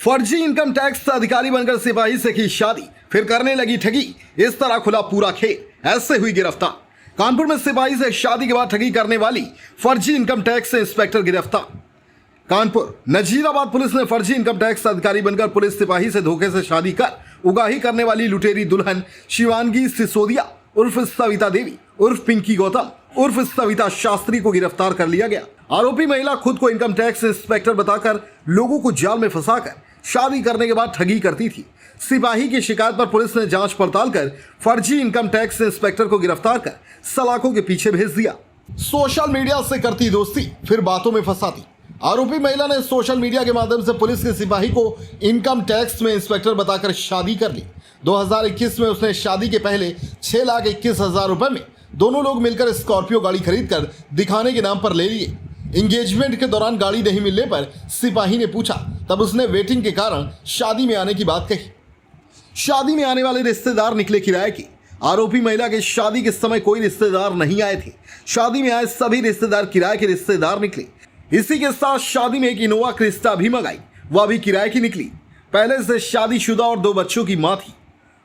फर्जी income tax अधिकारी बनकर सिपाही से की शादी, फिर करने लगी ठगी। इस तरह खुला पूरा खेल, ऐसे हुई गिरफ्तार। कानपुर में सिपाही से शादी के बाद ठगी करने वाली फर्जी इनकम टैक्स इंस्पेक्टर गिरफ्तार। कानपुर नजीराबाद पुलिस ने फर्जी इनकम टैक्स अधिकारी बनकर पुलिस सिपाही से धोखे से शादी कर उगाही करने वाली लुटेरी दुल्हन शिवांगी सिसोदिया उर्फ सविता देवी उर्फ पिंकी गौतम उर्फ सविता शास्त्री को गिरफ्तार कर लिया गया। आरोपी महिला खुद को इनकम टैक्स इंस्पेक्टर बताकर लोगों को जाल में फंसाकर शादी करने के बाद ठगी करती थी। सिपाही की शिकायत पर पुलिस ने जांच पड़ताल कर फर्जी इनकम टैक्स इंस्पेक्टर को गिरफ्तार कर सलाखों के पीछे भेज दिया। सोशल मीडिया से करती दोस्ती, फिर बातों में फंसाती। आरोपी महिला ने सोशल मीडिया के माध्यम से पुलिस के सिपाही को इनकम टैक्स में इंस्पेक्टर बताकर शादी कर ली। 2021 में उसने शादी के पहले 6,21,000 रुपए में दोनों लोग मिलकर स्कॉर्पियो गाड़ी खरीदकर दिखाने के नाम पर ले लिए। एंगेजमेंट के दौरान गाड़ी नहीं मिलने पर सिपाही ने पूछा, तब उसने वेटिंग के कारण शादी में आने की बात कही। शादी में आने वाले रिश्तेदार निकले किराए के। आरोपी महिला के शादी के समय कोई रिश्तेदार नहीं आए थे। शादी में आए सभी रिश्तेदार किराए के रिश्तेदार निकले। इसी के साथ शादी में एक इनोवा क्रिस्टा भी मंगाई, वह भी किराए की निकली। पहले से शादीशुदा और 2 बच्चों की मां थी।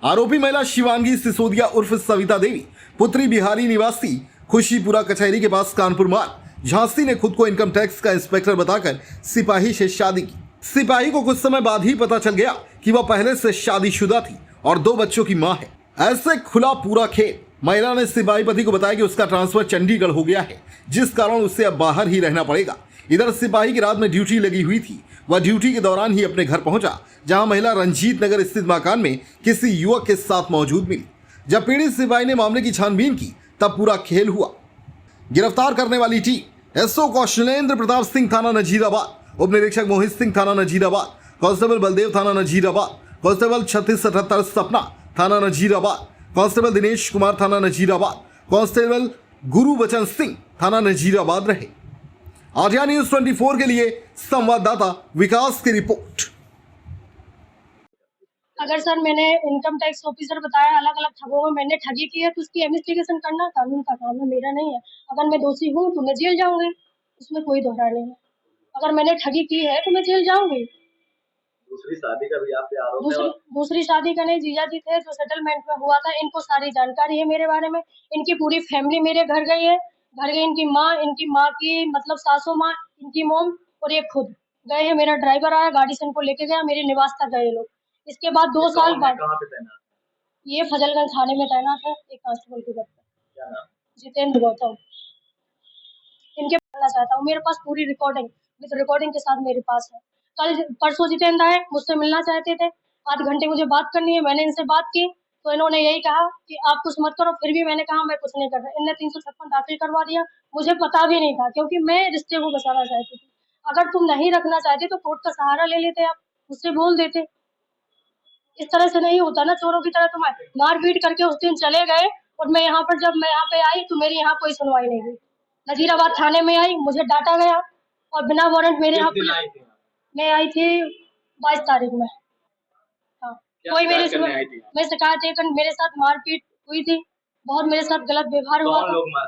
आरोपी महिला शिवांगी सिसोदिया उर्फ सविता देवी पुत्री बिहारी निवासी खुशीपुरा कचहरी के पास कानपुर मार्ग झांसी ने खुद को इनकम टैक्स का इंस्पेक्टर बताकर सिपाही से शादी की। सिपाही को कुछ समय बाद ही पता चल गया कि वह पहले से शादीशुदा थी और 2 बच्चों की मां है। ऐसे खुला पूरा खेल। महिला ने सिपाही पति को बताया कि उसका ट्रांसफर चंडीगढ़ हो गया है, जिस कारण उसे अब बाहर ही रहना पड़ेगा। इधर सिपाही की रात में ड्यूटी लगी हुई थी। वह ड्यूटी के दौरान ही अपने घर पहुंचा, जहां महिला रंजीत नगर स्थित मकान में किसी युवक के साथ मौजूद मिली। जब पीड़ित सिपाही ने मामले की छानबीन की, तब पूरा खेल हुआ। गिरफ्तार करने वाली टीम एसओ कौशलेंद्र प्रताप सिंह थाना नजीराबाद, उप निरीक्षक मोहित सिंह थाना नजीराबाद, कांस्टेबल बलदेव थाना नजीराबाद, कांस्टेबल 3678 सपना थाना नजीराबाद, कांस्टेबल दिनेश कुमार थाना नजीराबाद, कांस्टेबल गुरुबचन सिंह थाना नजीराबाद रहे। आर्या न्यूज 24 के लिए संवाददाता विकास की रिपोर्ट। अगर सर मैंने इनकम टैक्स ऑफिसर बताया अलग अलग ठगों में मैंने ठगी की है तो उसकी इन्वेस्टिगेशन करना कानून का काम है, मेरा नहीं है। अगर मैं दोषी हूँ तो मैं जेल जाऊंगी, उसमें कोई दोहरा नहीं है। अगर मैंने ठगी की है तो मैं जेल जाऊंगी। दूसरी शादी का भी आप पे आरोप है? दूसरी शादी का नहीं, जीजा जी थे जो सेटलमेंट में हुआ था, इनको सारी जानकारी है मेरे बारे में। इनकी पूरी फैमिली मेरे घर गई है। घर गई इनकी माँ की मतलब सासू माँ, इनकी मोम और ये खुद गए हैं। मेरा ड्राइवर आया, गाड़ी से इनको लेके गया, मेरे निवास तक गए लोग। इसके बाद 2 साल बाद कहाँ पे तैनात? ये फजलगंज थाने में तैनात है, एक कांस्टेबल के पद पर। क्या नाम? जितेंद्र गौतम। इनके बोलना चाहता हूँ, मेरे पास पूरी रिकॉर्डिंग विद रिकॉर्डिंग के साथ मेरे पास है। कल परसों जितेंद्र आए, मुझसे मिलना चाहते थे। आध घंटे मुझे बात करनी है, मैंने इनसे बात की तो इन्होंने यही कहा कि आप कुछ मत करो। फिर भी मैंने कहा मैं कुछ नहीं कर रहा। इनने 356 दाखिल करवा दिया। मुझे पता भी नहीं था, क्योंकि मैं रिश्ते को बचाना चाहती थी। अगर तुम नहीं रखना चाहते तो कोर्ट का सहारा ले लेते, आप मुझसे बोल देते। इस तरह से नहीं होता ना, चोरों की तरह तुम मारपीट करके उस दिन चले गए। और मैं यहाँ पर जब मैं यहाँ पे आई तो मेरी यहाँ कोई सुनवाई नहीं हुई। नजीराबाद थाने में आई, मुझे डांटा गया और बिना वारंट मेरे यहाँ मैं आई थी 22 तारीख में। हाँ, कोई मेरी मैं शिकायत कर, मेरे साथ मारपीट हुई थी, बहुत मेरे साथ गलत व्यवहार हुआ था।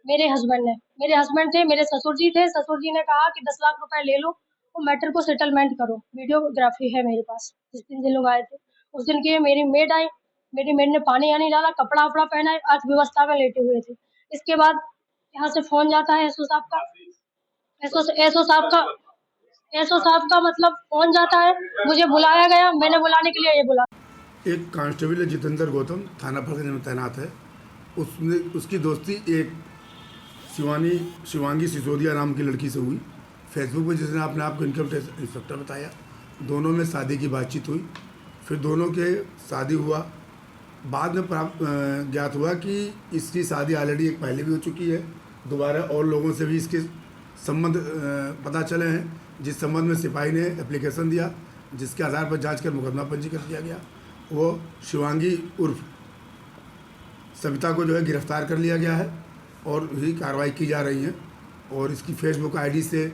मेरे हस्बैंड थे, मेरे ससुर जी थे। ससुर जी ने कहा कि 10 लाख रुपए ले लो और मैटर को सेटलमेंट करो। वीडियोग्राफी है मेरे पास। जिस दिन ये लोग आए थे उस दिन की मेरी मेड आई, मेरी मेड ने पानी आनी डाला, कपड़ा वपड़ा पहना, अर्थव्यवस्था में लेटे हुए थे। इसके बाद यहाँ से फोन जाता है एसओ साहब का, एसओ साहब का मतलब फोन जाता है, मुझे बुलाया गया, मैंने बुलाने के लिए ये बुला। एक कांस्टेबल जितेंद्र गौतम थाना फरगंज में तैनात है। उसकी दोस्ती एक शिवांगी सिसोदिया नाम की लड़की से हुई फेसबुक पे, जिसने अपने आप को इनकम टैक्स इंस्पेक्टर बताया। दोनों में शादी की बातचीत हुई, फिर दोनों के शादी हुआ। बाद में ज्ञात हुआ कि इसकी शादी ऑलरेडी एक पहले भी हो चुकी है। दोबारा और लोगों से भी इसके संबंध पता चले हैं, जिस संबंध में सिपाही ने एप्लीकेशन दिया, जिसके आधार पर जांच कर मुकदमा पंजीकृत किया गया। वो शिवांगी उर्फ सविता को जो है गिरफ्तार कर लिया गया है और भी कार्रवाई की जा रही है। और इसकी फेसबुक आईडी से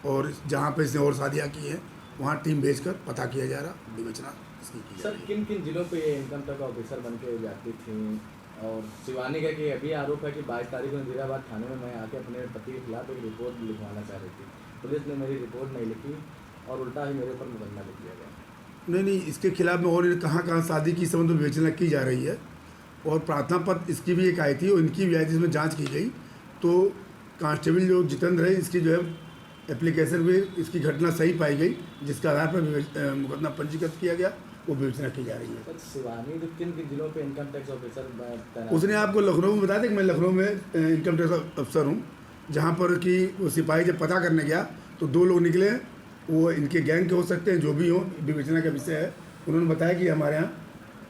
और जहाँ पे इसने और शादियाँ की हैं वहाँ टीम भेजकर पता किया जा रहा, विवेचना इसकी की जा रही है। सर, किन किन जिलों पे ये इनकम टैक्स ऑफिसर बन के जाती थी? और शिवानी का कि अभी आरोप है कि 22 तारीख को नजीराबाद थाने में मैं आके अपने पति के खिलाफ एक रिपोर्ट लिखवाना चाह रही थी। पुलिस ने मेरी रिपोर्ट नहीं लिखी और उल्टा ही मेरे ऊपर मुकदमा लिख दिया गया। नहीं, इसके खिलाफ में और कहाँ शादी की संबंध में विवेचना की जा रही है और प्रार्थना पत्र इसकी भी एक आई थी और इनकी भी आई थी, इसमें जांच की गई। तो कांस्टेबल जो जितेंद्र है, इसकी जो है एप्लीकेशन में इसकी घटना सही पाई गई, जिसके आधार पर मुकदमा पंजीकृत किया गया, वो विवेचना की जा रही है। सर शिवानी किन किन जिलों पे इनकम टैक्स ऑफिसर तैनात? उसने आपको लखनऊ में बताया था कि मैं लखनऊ में इनकम टैक्स अफसर हूँ, जहाँ पर कि वो सिपाही जब पता करने गया तो 2 लोग निकले, वो इनके गैंग के हो सकते हैं, जो भी हो, विवेचना का विषय है। उन्होंने बताया कि हमारे यहाँ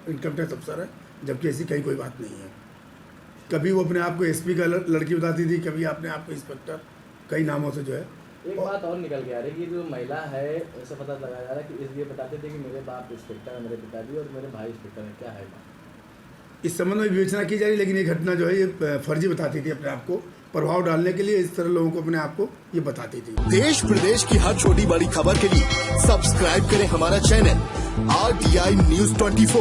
इनकम टैक्स अफसर है, जबकि ऐसी कहीं कोई बात नहीं है। कभी वो अपने आप को एसपी का लड़की बताती थी, कभी अपने आप को इंस्पेक्टर, कई नामों से जो है। एक बात और निकल के आ रही है कि जो महिला है, ऐसा पता लगाया जा रहा है कि इसलिए बताते थे कि मेरे बाप इंस्पेक्टर है, मेरे पिताजी, और मेरे भाई इंस्पेक्टर है। क्या है बात? इस संबंध में विवेचना की जा रही है, लेकिन ये घटना जो है ये फर्जी बताती थी, अपने आप को प्रभाव डालने के लिए इस तरह लोगों को अपने आप को ये बताती थी। देश प्रदेश की हर छोटी बड़ी खबर के लिए सब्सक्राइब करें हमारा चैनल RTI News 24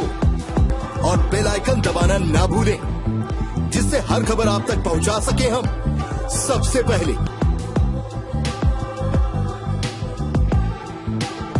और बेल आइकन दबाना ना भूलें, जिससे हर खबर आप तक पहुंचा सके हम सबसे पहले।